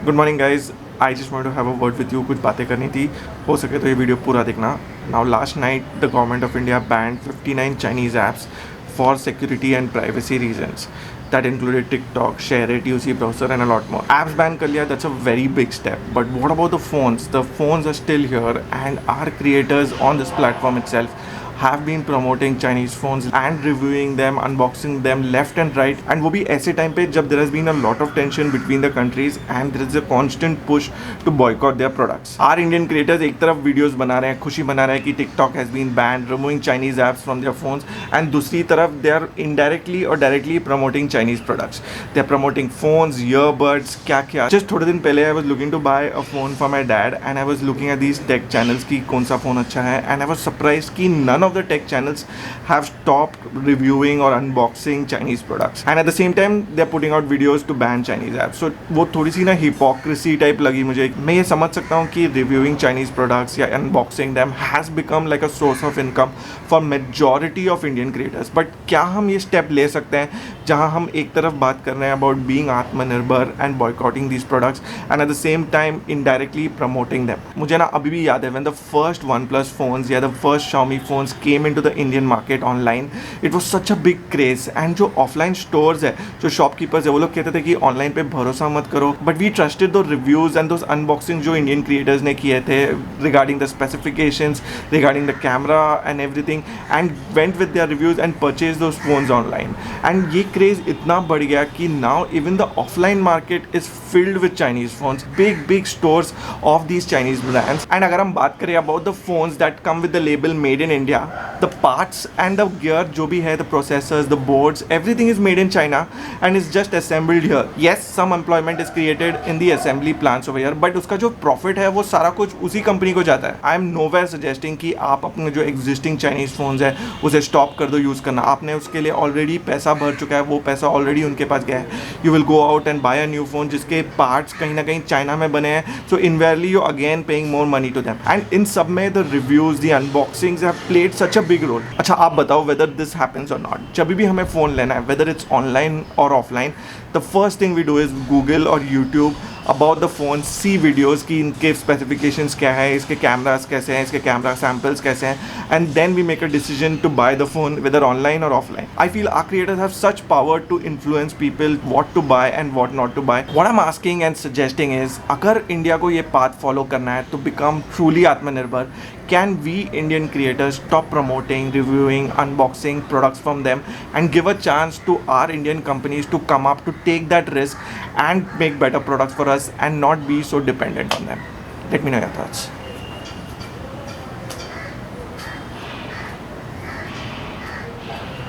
Good morning guys, I just want to have a word with you. कुछ बातें करनी थी, हो सके तो ये वीडियो पूरा देखना। Now last night the government of India band 59 Chinese apps for security and privacy reasons. That included TikTok, ShareIt, UC Browser and a lot more. Apps ban कर लिया, that's a very big step. But what about the phones? The phones are still here and our creators on this platform itself have been promoting Chinese phones and reviewing them, unboxing them left and right. And वो भी ऐसे time पे जब there has been a lot of tension between the countries and there is a constant push to boycott their products. Our Indian creators एक तरफ videos बना रहे हैं, खुशी मना रहे हैं कि TikTok has been banned, removing Chinese apps from their phones, and दूसरी तरफ they are indirectly or directly promoting Chinese products. They are promoting phones, earbuds, क्या क्या. Just थोड़े दिन पहले I was looking to buy a phone for my dad and I was looking at these tech channels कि कौन सा phone अच्छा है, and I was surprised कि none of the tech channels have stopped reviewing or unboxing Chinese products, and at the same time they're putting out videos to ban Chinese apps. So वो थोड़ी सी ना hypocrisy type लगी मुझे. मैं ये समझ सकता हूँ कि reviewing Chinese products या unboxing them has become like a source of income for majority of Indian creators. But क्या हम ये step ले सकते हैं जहाँ हम एक तरफ बात कर रहे हैं about being आत्मनिर्भर and boycotting these products and at the same time indirectly promoting them. मुझे ना अभी भी याद है when the first OnePlus phones या the first Xiaomi phones came into the Indian market online, it was such a big craze. And जो offline stores है, जो shopkeepers है, वो लोग कहते थे कि online पे भरोसा मत करो, but we trusted those reviews and those unboxings जो Indian creators ने किए थे regarding the specifications, regarding the camera and everything, and went with their reviews and purchased those phones online. And ये craze इतना बढ़ गया कि now even the offline market is filled with Chinese phones, big stores of these Chinese brands. And अगर हम बात करें about the phones that come with the label made in India, the parts and the gear जो भी है, the processors, the boards, everything is made in China and is just assembled here. Yes, some employment is created in the assembly plants over here, but उसका जो profit है वो सारा कुछ उसी कंपनी को जाता है. I am nowhere suggesting कि आप अपने जो existing Chinese phones है उसे stop कर दो यूज़ करना. आपने उसके लिए already पैसा भर चुका है, वो पैसा already उनके पास गया है. You will go out and buy a new phone जिसके parts कहीं ना कहीं चाइना में बने हैं, so invariably you again paying more money to them. And इन सब में the reviews, the unboxings have played such a big role. अच्छा आप बताओ whether this happens or not. जब भी हमें फ़ोन लेना है, whether it's online or offline, the first thing we do is Google or YouTube about the phone, see videos कि इनके specifications क्या है, इसके cameras कैसे हैं, इसके camera samples कैसे हैं, and then we make a decision to buy the phone whether online or offline. I feel our creators have such power to influence people what to buy and what not to buy. What I'm asking and suggesting is अगर India को ये path follow करना है to become truly आत्मनिर्भर, can we Indian creators stop promoting, reviewing, unboxing products from them and give a chance to our Indian companies to come up to take that risk and make better products for us and not be so dependent on them? Let me know your thoughts.